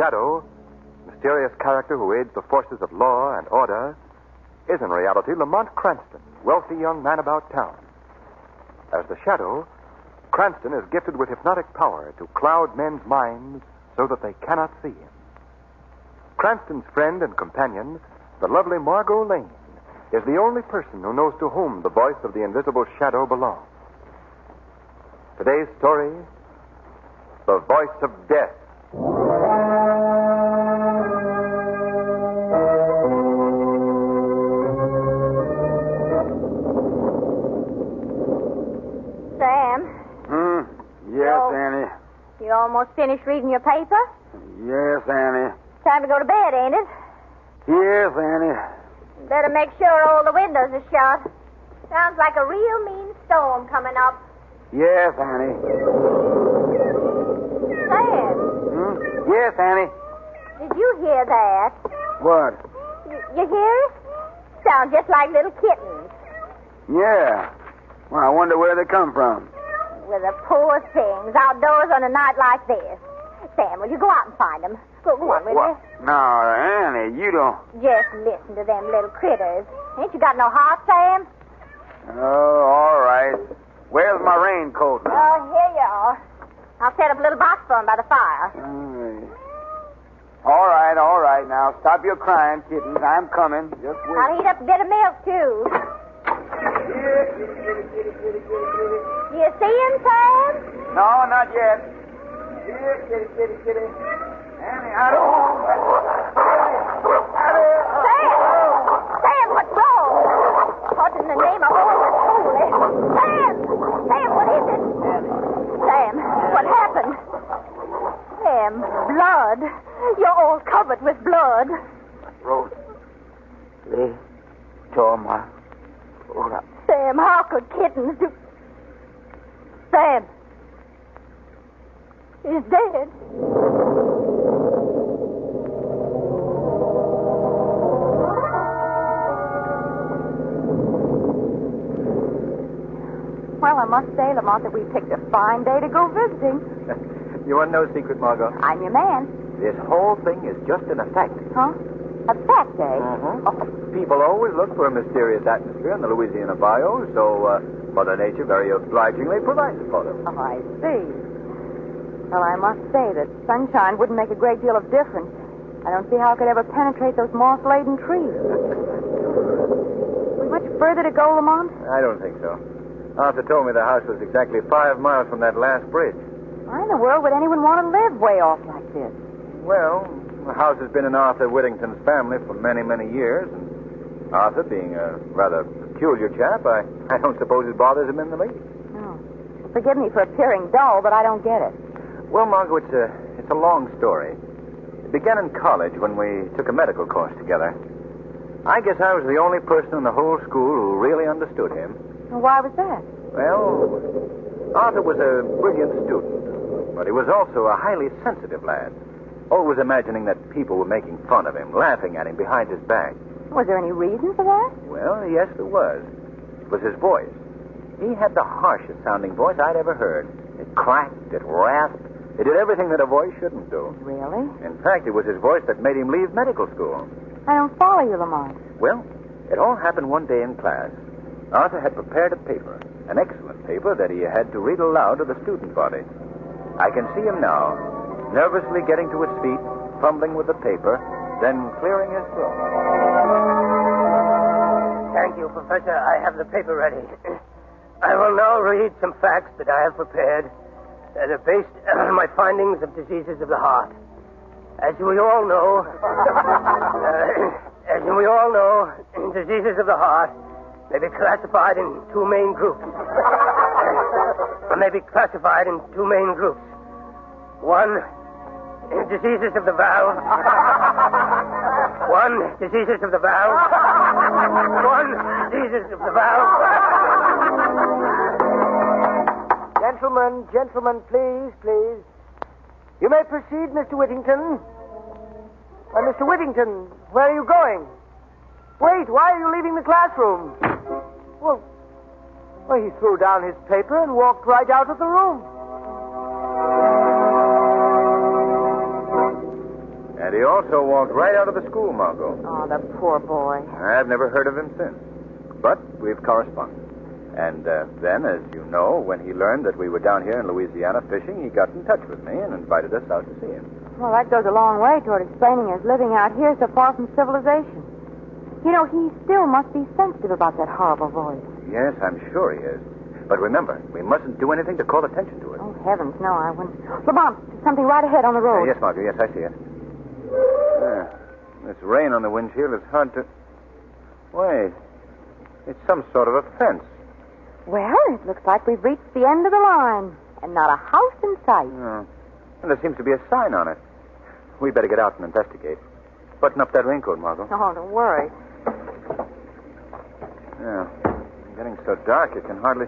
Shadow, mysterious character who aids the forces of law and order, is in reality Lamont Cranston, wealthy young man about town. As the Shadow, Cranston is gifted with hypnotic power to cloud men's minds so that they cannot see him. Cranston's friend and companion, the lovely Margot Lane, is the only person who knows to whom the voice of the invisible Shadow belongs. Today's story, The Voice of Death. Sam? Yes, Annie. You almost finished reading your paper? Yes, Annie. Time to go to bed, ain't it? Yes, Annie. Better make sure all the windows are shut. Sounds like a real mean storm coming up. Yes, Annie. Sam, Yes, Annie. did you hear that? What? You hear it? Sounds just like little kittens. Yeah. Well, I wonder where they come from. With the poor things outdoors on a night like this. Sam, will you go out and find them? Go on, will you? No, Annie, you don't. Just listen to them little critters. Ain't you got no heart, Sam? Oh, all right. Where's my raincoat now? Oh, here you are. I'll set up a little box for 'em by the fire. All right. Now, stop your crying, kittens. I'm coming. Just wait. I'll heat up a bit of milk, too. You see him, Sam? No, not yet. Here, kitty. Annie, I don't... Sam, what's wrong? What in the name of all that's holy? Sam, what is it? Sam, what happened? Sam, blood. You're all covered with blood. Rose, they tore my throat up. Sam, how could kittens do... Sam. He's dead. Well, I must say, Lamont, that we picked a fine day to go visiting. You want no secret, Margot? I'm your man. This whole thing is just an effect. Huh? A fact, eh? People always look for a mysterious atmosphere in the Louisiana bayou, so Mother Nature very obligingly provided for them. Oh, I see. Well, I must say that sunshine wouldn't make a great deal of difference. I don't see how it could ever penetrate those moss-laden trees. Was much further to go, Lamont? I don't think so. Arthur told me the house was exactly 5 miles from that last bridge. Why in the world would anyone want to live way off like this? Well, the house has been in Arthur Whittington's family for many, many years, and Arthur, being a rather peculiar chap, I don't suppose it bothers him in the least. No. Forgive me for appearing dull, but I don't get it. Well, Margot, it's a long story. It began in college when we took a medical course together. I guess I was the only person in the whole school who really understood him. Well, why was that? Well, Arthur was a brilliant student, but he was also a highly sensitive lad, always imagining that people were making fun of him, laughing at him behind his back. Was there any reason for that? Well, yes, there was. It was his voice. He had the harshest sounding voice I'd ever heard. It cracked, it rasped, it did everything that a voice shouldn't do. Really? In fact, it was his voice that made him leave medical school. I don't follow you, Lamont. Well, it all happened one day in class. Arthur had prepared a paper, an excellent paper that he had to read aloud to the student body. I can see him now, nervously getting to his feet, fumbling with the paper, then clearing his throat. Thank you, Professor. I have the paper ready. I will now read some facts that I have prepared that are based on my findings of diseases of the heart. As we all know, diseases of the heart may be classified in two main groups. One, diseases of the valve. One, diseases of the valve. Gentlemen, please. You may proceed, Mr. Whittington. Mr. Whittington, where are you going? Wait, why are you leaving the classroom? Well, he threw down his paper and walked right out of the room. He also walked right out of the school, Margot. Oh, the poor boy. I've never heard of him since. But we've corresponded. And then, as you know, when he learned that we were down here in Louisiana fishing, he got in touch with me and invited us out to see him. Well, that goes a long way toward explaining his living out here so far from civilization. You know, he still must be sensitive about that horrible voice. Yes, I'm sure he is. But remember, we mustn't do anything to call attention to it. Oh, heavens, no, I wouldn't. Lamont, there's something right ahead on the road. Yes, Margot, yes, I see it. This rain on the windshield is hard to... Wait. It's some sort of a fence. Well, it looks like we've reached the end of the line, and not a house in sight. Oh. And there seems to be a sign on it. We better get out and investigate. Button up that raincoat, Margot. Oh, don't worry. Yeah. It's getting so dark you can hardly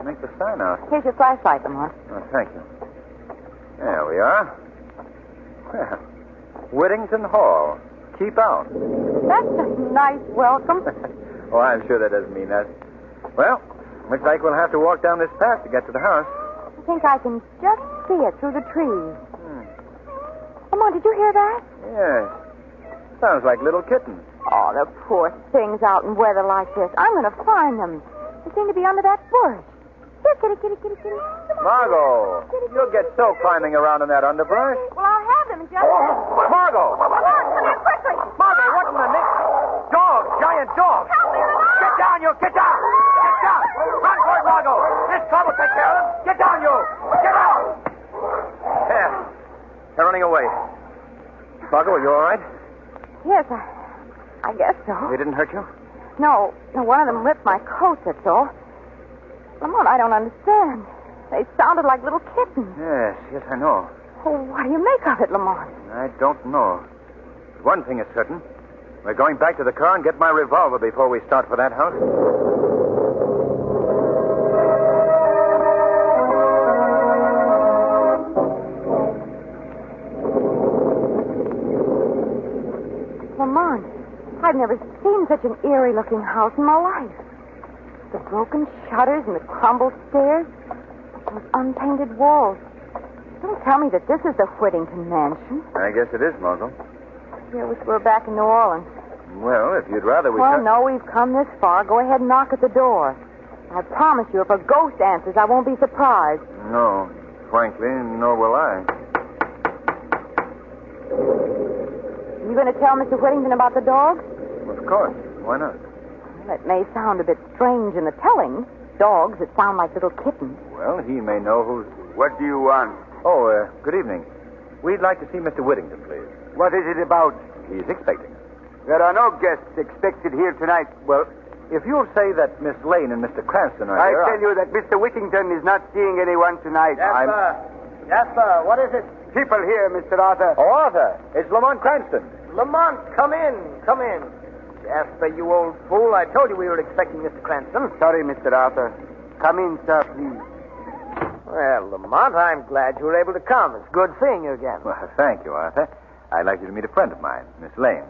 make the sign out. Here's your flashlight, Lamont. Oh, thank you. There we are. Well, Whittington Hall. Keep out. That's a nice welcome. Oh, I'm sure that doesn't mean that. Well, looks like we'll have to walk down this path to get to the house. I think I can just see it through the trees. Lamont, did you hear that? Yes. Sounds like little kittens. Oh, the poor things out in weather like this. I'm going to find them. They seem to be under that bush. Here, kitty, kitty, kitty, kitty. Margot, you'll get so climbing around in that underbrush. Well, I'll have them in just... Margot! Lamont, come here quickly. Margot, what in the name? Dog, giant dog. Help me, Lamont. Get down, you. Get down. Get down. Run for it, Margot. This car will take care of them. Get down, you. Get out. There. They're running away. Margot, are you all right? Yes, I guess so. They didn't hurt you? No, one of them ripped my coat, that's all. Lamont, I don't understand. They sounded like little kittens. Yes, I know. Oh, what do you make of it, Lamont? I don't know. One thing is certain. We're going back to the car and get my revolver before we start for that house. Lamont, I've never seen such an eerie-looking house in my life. The broken shutters and the crumbled stairs, those unpainted walls. Don't tell me that this is the Whittington mansion. I guess it is, Margot. I wish we were back in New Orleans. Well, if you'd rather we... Well, no, we've come this far. Go ahead and knock at the door. I promise you, if a ghost answers, I won't be surprised. No, frankly, nor will I. You going to tell Mr. Whittington about the dogs? Of course. Why not? Well, it may sound a bit strange in the telling. Dogs that sound like little kittens. Well, he may know who's... What do you want? Oh, good evening. We'd like to see Mr. Whittington, please. What is it about? He's expecting us. There are no guests expected here tonight. Well, if you'll say that Miss Lane and Mr. Cranston are I here... tell you that Mr. Whittington is not seeing anyone tonight. Jasper, what is it? People here, Mr. Arthur. Oh, Arthur, it's Lamont Cranston. Lamont, come in. Come in. Jasper, you old fool. I told you we were expecting Mr. Cranston. Sorry, Mr. Arthur. Come in, sir, please. Well, Lamont, I'm glad you were able to come. It's good seeing you again. Well, thank you, Arthur. I'd like you to meet a friend of mine, Miss Lane.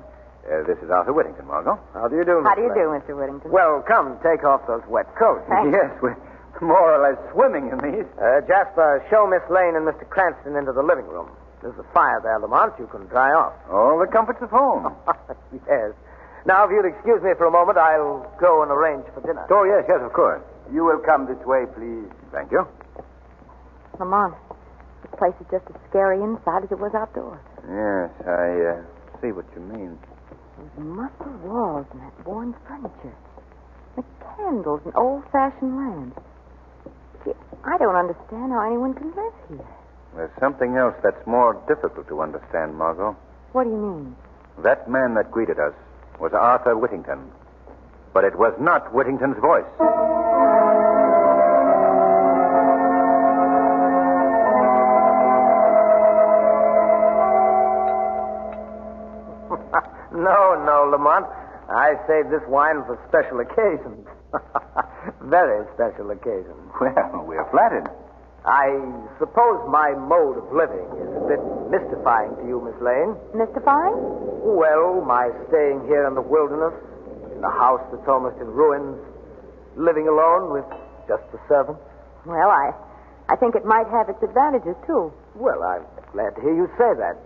This is Arthur Whittington, Margot. How do you do, Miss How do you Lane? do, Mr. Whittington? Well, come, take off those wet coats. Thank Yes, we're more or less swimming in these. Jasper, show Miss Lane and Mr. Cranston into the living room. There's a fire there, Lamont. You can dry off. All the comforts of home. Yes. Now, if you'll excuse me for a moment, I'll go and arrange for dinner. Oh, yes, of course. You will come this way, please. Thank you. Lamont, this place is just as scary inside as it was outdoors. Yes, I see what you mean. Those musty walls and that worn furniture. The candles and old-fashioned lamps. Gee, I don't understand how anyone can live here. There's something else that's more difficult to understand, Margot. What do you mean? That man that greeted us was Arthur Whittington. But it was not Whittington's voice. No, Lamont. I saved this wine for special occasions. Very special occasions. Well, we're flattered. I suppose my mode of living is a bit mystifying to you, Miss Lane. Mystifying? Well, my staying here in the wilderness, in a house that's almost in ruins, living alone with just the servants. Well, I think it might have its advantages, too. Well, I'm glad to hear you say that.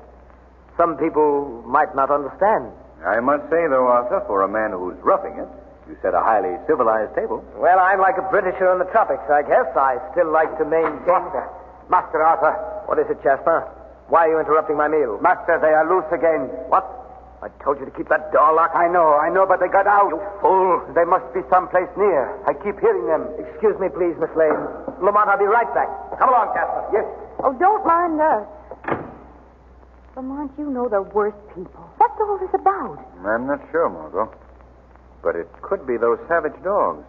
Some people might not understand. I must say, though, Arthur, for a man who's roughing it, you set a highly civilized table. Well, I'm like a Britisher in the tropics, I guess. I still like to maintain... Master Arthur. What is it, Jasper? Why are you interrupting my meal? Master, they are loose again. What? I told you to keep that door locked. I know, but they got out. You fool. They must be someplace near. I keep hearing them. Excuse me, please, Miss Lane. Lamont, I'll be right back. Come along, Jasper. Yes. Oh, don't mind us. Lamont, you know the worst people. What's all this about? I'm not sure, Margot. But it could be those savage dogs.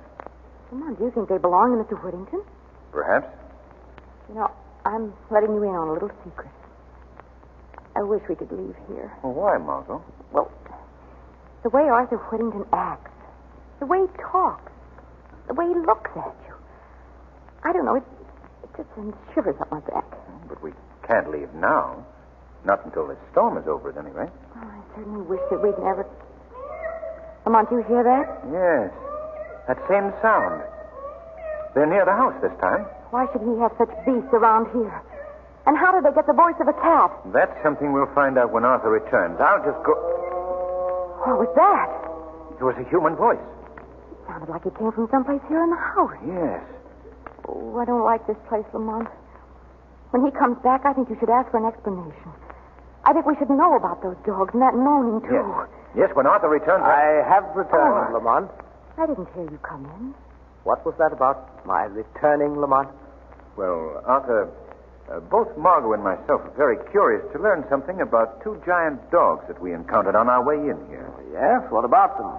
Lamont, do you think they belong to Mr. Whittington? Perhaps. You know, I'm letting you in on a little secret. I wish we could leave here. Well, why, Margot? Well, the way Arthur Whittington acts, the way he talks, the way he looks at you. I don't know, it just sends shivers up my back. But we can't leave now. Not until this storm is over, at any rate. Oh, I certainly wish that we'd never... Lamont, you hear that? Yes. That same sound. They're near the house this time. Why should he have such beasts around here? And how did they get the voice of a cat? That's something we'll find out when Arthur returns. I'll just go... What was that? It was a human voice. It sounded like it came from someplace here in the house. Yes. Oh, I don't like this place, Lamont. When he comes back, I think you should ask for an explanation. I think we should know about those dogs and that moaning, too. Yes, when Arthur returns... I have returned, Oh. Lamont. I didn't hear you come in. What was that about? My returning, Lamont? Well, Arthur, both Margot and myself are very curious to learn something about two giant dogs that we encountered on our way in here. Yes, what about them?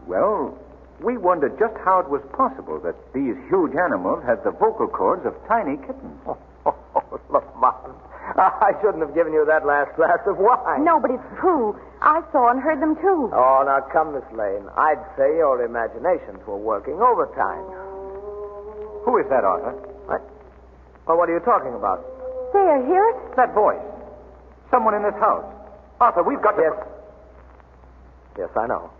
Well, we wondered just how it was possible that these huge animals had the vocal cords of tiny kittens. Oh, Lamont. I shouldn't have given you that last glass of wine. No, but it's true. I saw and heard them, too. Oh, now come, Miss Lane. I'd say your imaginations were working overtime. Who is that, Arthur? What? Well, what are you talking about? There, hear it? That voice. Someone in this house. Arthur, we've got to... Yes. Yes, I know.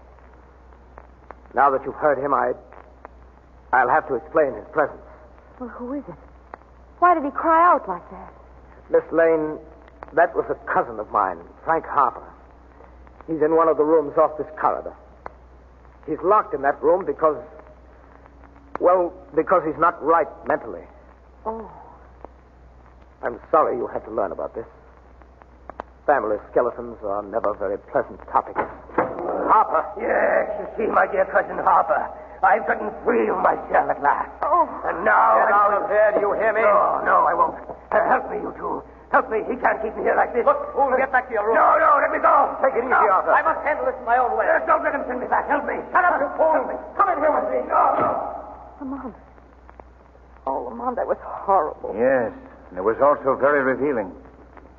Now that you've heard him, I'll have to explain his presence. Well, who is it? Why did he cry out like that? Miss Lane, that was a cousin of mine, Frank Harper. He's in one of the rooms off this corridor. He's locked in that room because he's not right mentally. Oh. I'm sorry you had to learn about this. Family skeletons are never very pleasant topics. Harper. Yes, you see, my dear cousin Harper. I've gotten free of my cell at last. Oh. And now... Get out of here, do you hear me? No, I won't. Help me, you two. Help me. He can't keep me here like this. Look, fool, get back to your room. No, let me go. Take it easy, Arthur. I must handle this my own way. Don't let him send me back. Help me. Shut up, you fool. Come in here with me. No. Lamont. Oh, Lamont, that was horrible. Yes, and it was also very revealing.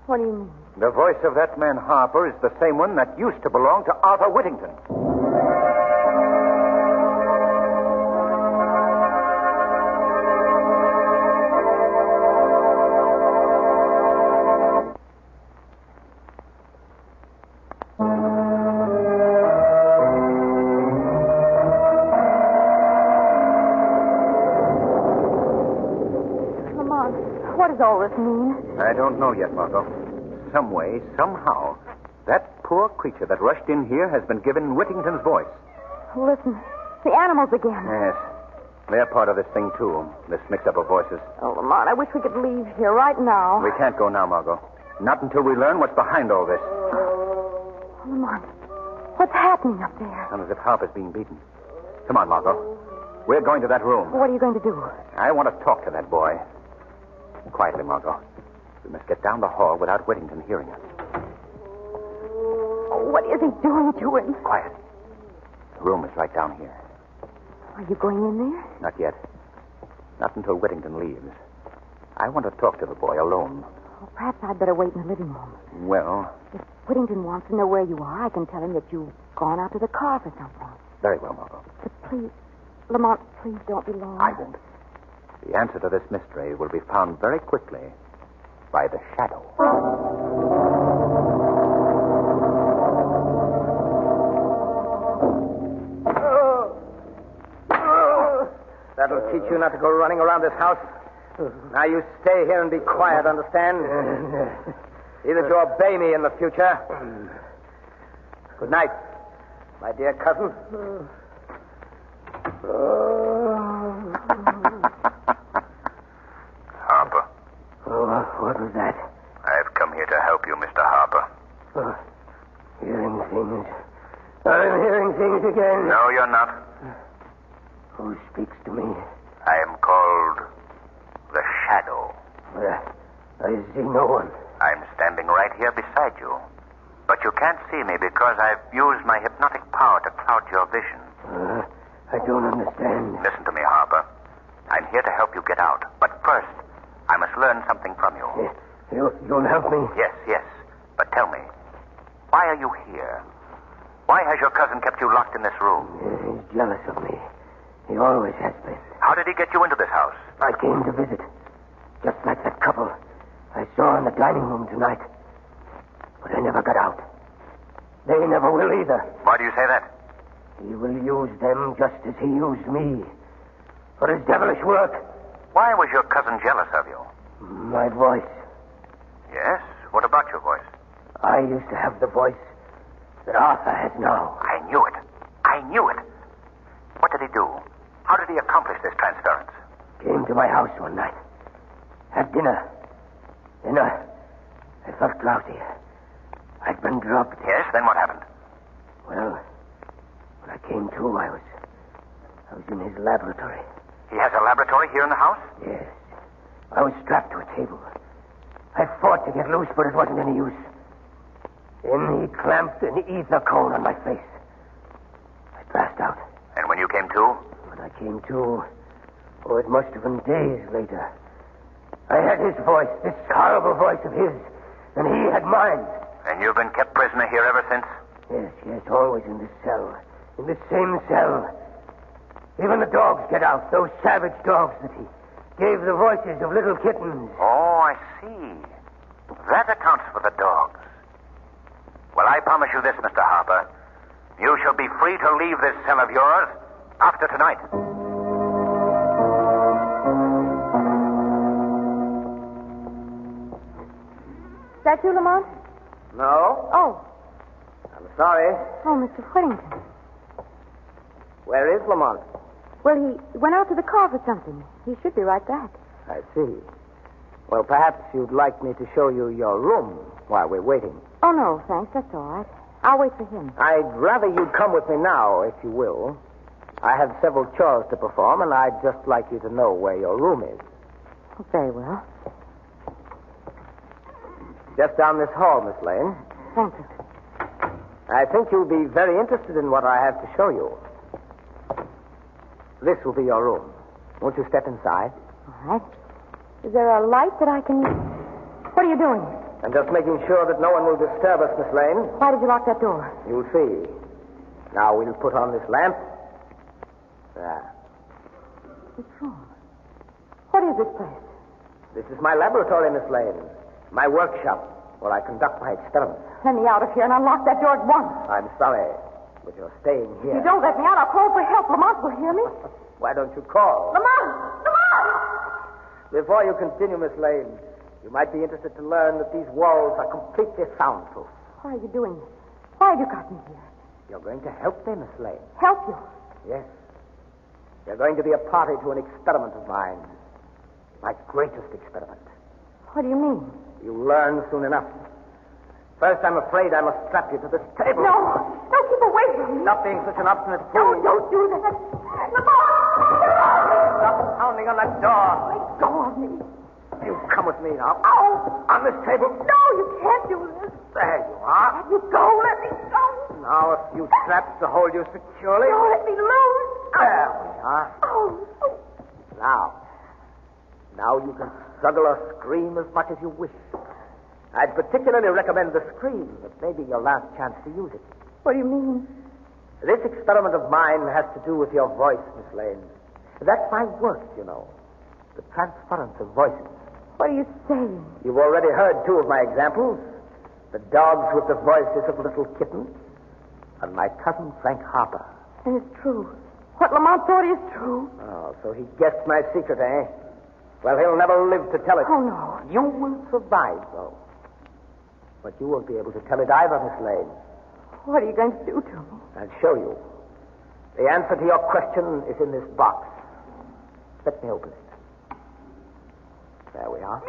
What do you mean? The voice of that man Harper is the same one that used to belong to Arthur Whittington. What does all this mean? I don't know yet, Margot. Some way, somehow, that poor creature that rushed in here has been given Whittington's voice. Listen, the animals again. Yes. They're part of this thing, too, this mix-up of voices. Oh, Lamont, I wish we could leave here right now. We can't go now, Margot. Not until we learn what's behind all this. Lamont, what's happening up there? Sounds as if Harper's being beaten. Come on, Margot. We're going to that room. What are you going to do? I want to talk to that boy. Quietly, Margot. We must get down the hall without Whittington hearing us. Oh, what is he doing to him? Quiet. The room is right down here. Are you going in there? Not yet. Not until Whittington leaves. I want to talk to the boy alone. Oh, perhaps I'd better wait in the living room. Well, If Whittington wants to know where you are, I can tell him that you've gone out to the car for something. very well, Margot. But please, Lamont, please don't be long. I won't. The answer to this mystery will be found very quickly by the shadow. That'll teach you not to go running around this house. Now you stay here and be quiet, understand? See that you obey me in the future. Good night, my dear cousin. Harper. What was that? I've come here to help you, Mr. Harper. Hearing things. I'm hearing things again. No, you're not. Who speaks to me? I am called the Shadow. I see no one. I'm standing right here beside you. But you can't see me because I've used my hypnotic power to cloud your vision. I don't understand. Listen to me, Harper. I'm here to help you get out. But first, I must learn something from you. You'll help me? Yes. But tell me, why are you here? Why has your cousin kept you locked in this room? He's jealous of me. He always has been. How did he get you into this house? I came to visit. Just like that couple I saw in the dining room tonight. But I never got out. They never will either. Why do you say that? He will use them just as he used me. For his devilish work. Why was your cousin jealous of you? My voice. Yes? What about your voice? I used to have the voice that Arthur has now. I knew it. What did he do? How did he accomplish this transference? Came to my house one night. Had dinner. Then I felt drowsy. I'd been drugged. Yes, then what happened? Well, when I came to, I was in his laboratory. He has a laboratory here in the house? Yes. I was strapped to a table. I fought to get loose, but it wasn't any use. Then he clamped an ether cone on my face. I passed out. And when you came to? When I came to, it must have been days later. I had his voice, this horrible voice of his, and he had mine. And you've been kept prisoner here ever since? Yes, always in this cell. In this same cell. Even the dogs get out, those savage dogs that he gave the voices of little kittens. Oh, I see. That accounts for the dogs. Well, I promise you this, Mr. Harper. You shall be free to leave this cell of yours after tonight. Is that you, Lamont? No, Oh. I'm sorry. Oh, Mr. Whittington. Where is Lamont? Well, he went out to the car for something. He should be right back. I see. Well, perhaps you'd like me to show you your room while we're waiting. Oh, no, thanks. That's all right. I'll wait for him. I'd rather you'd come with me now, if you will. I have several chores to perform, and I'd just like you to know where your room is. Oh, very well. Just down this hall, Miss Lane. Thank you. I think you'll be very interested in what I have to show you. This will be your room. Won't you step inside? All right. Is there a light that I can... What are you doing? I'm just making sure that no one will disturb us, Miss Lane. Why did you lock that door? You'll see. Now we'll put on this lamp. There. What's wrong? What is this place? This is my laboratory, Miss Lane. My workshop, where I conduct my experiments. Let me out of here and unlock that door at once. I'm sorry, but you're staying here. If you don't let me out, I'll call for help. Lamont will hear me. Why don't you call? Lamont! Lamont! Before you continue, Miss Lane, you might be interested to learn that these walls are completely soundproof. Why are you doing this? Why have you got me here? You're going to help me, Miss Lane. Help you? Yes. You're going to be a party to an experiment of mine. My greatest experiment. What do you mean? You'll learn soon enough. First, I'm afraid I must strap you to this table. No, keep away from me. Stop being such an obstinate No, fool. don't do that. Lamont! Stop pounding on that door. Let go of me. You come with me now. Oh! On this table. No, you can't do this. There you are. Let me go. Let me go. Now, a few straps to hold you securely. No, let me loose. There we are. Oh. Now you can struggle or scream as much as you wish. I'd particularly recommend the scream. It may be your last chance to use it. What do you mean? This experiment of mine has to do with your voice, Miss Lane. That's my work, you know. The transference of voices. What are you saying? You've already heard two of my examples. The dogs with the voices of little kittens. And my cousin, Frank Harper. And it's true. What Lamont thought is true. Oh, so he guessed my secret, eh? Well, he'll never live to tell it. Oh, no. You will survive, though. But you won't be able to tell it either, Miss Lane. What are you going to do to me? I'll show you. The answer to your question is in this box. Let me open it. There we are.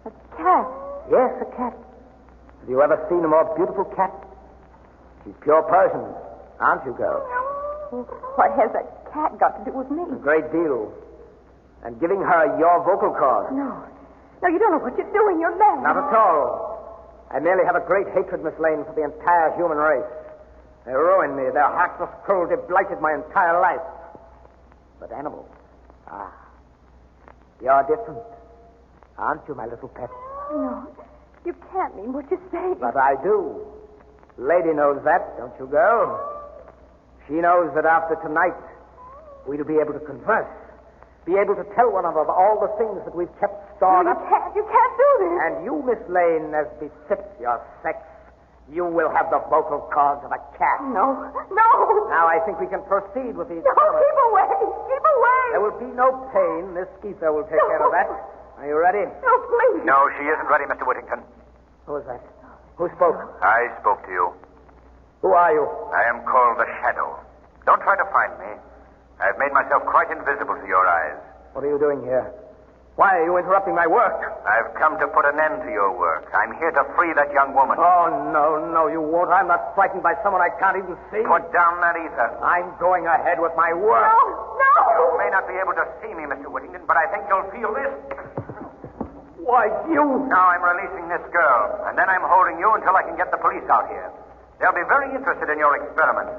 A cat. Yes, a cat. Have you ever seen a more beautiful cat? She's pure Persian, aren't you, girl? What has a cat got to do with me? A great deal. And giving her your vocal cords. No. No, you don't know what you're doing. You're mad. Not at all. I merely have a great hatred, Miss Lane, for the entire human race. They ruined me. Their heartless cruelty blighted my entire life. But animals, you're different. Aren't you, my little pet? No, you can't mean what you say. But I do. Lady knows that, don't you, girl? She knows that after tonight, we'll be able to converse. Be able to tell one another all the things that we've kept stored up. You can't do this. And you, Miss Lane, as befits your sex, you will have the vocal cords of a cat. No. Now I think we can proceed with the No, experiment. keep away. Keep away. There will be no pain. This ether will take care of that. Are you ready? No, please. No, she isn't ready, Mr. Whittington. Who is that? Who spoke? I spoke to you. Who are you? I am called the Shadow. Don't try to find me. I've made myself quite invisible to your eyes. What are you doing here? Why are you interrupting my work? I've come to put an end to your work. I'm here to free that young woman. Oh, no, you won't. I'm not frightened by someone I can't even see. Put down that ether. I'm going ahead with my work. No. You may not be able to see me, Mr. Whittington, but I think you'll feel this. Why, you... Now I'm releasing this girl, and then I'm holding you until I can get the police out here. They'll be very interested in your experiment.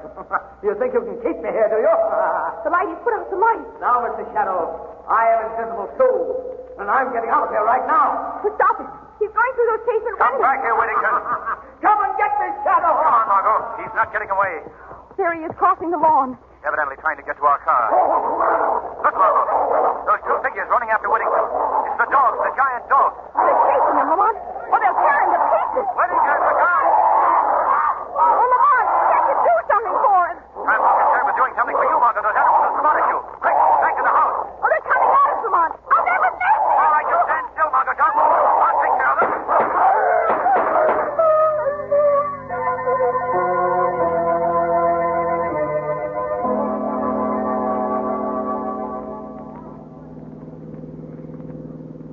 You think you can keep me here, do you? The light. Put out the light. Now, Mr. Shadow, I am invisible, too. And I'm getting out of here right now. But stop it. He's going through those casement Come windows. back here, Whittington. Come and get me, Shadow. Come on, Margot. He's not getting away. There he is, crossing the lawn. Evidently trying to get to our car. Look, Margot. Those two figures running after Whittington. It's the dogs, the giant dogs. They're chasing him, Lamont. Oh, they'll tear him to pieces. Whittington, look out! Oh, Lamont, can't you do something for him? I'm more concerned with doing something for you, Margot. Those animals have spotted you. Quick, back to the house. Oh, they're coming at us, Lamont. I'll never miss it. All right, you stand still, Margot. Don't move. I'll take care of them.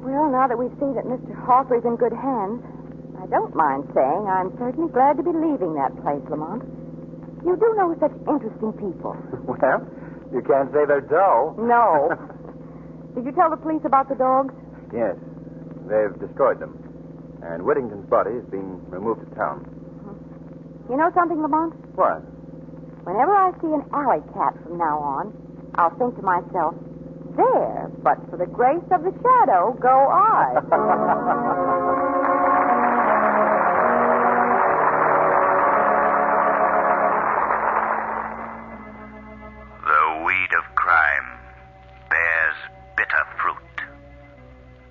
Well, now that we see that Mr. Harper is in good hands, I don't mind saying I'm certainly glad to be leaving that place, Lamont. You do know such interesting people. Well, you can't say they're dull. No. Did you tell the police about the dogs? Yes. They've destroyed them. And Whittington's body is being removed to town. You know something, Lamont? What? Whenever I see an alley cat from now on, I'll think to myself, there, but for the grace of the shadow, go I. The weed of crime bears bitter fruit.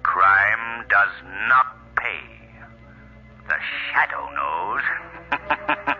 Crime does not pay. The shadow knows.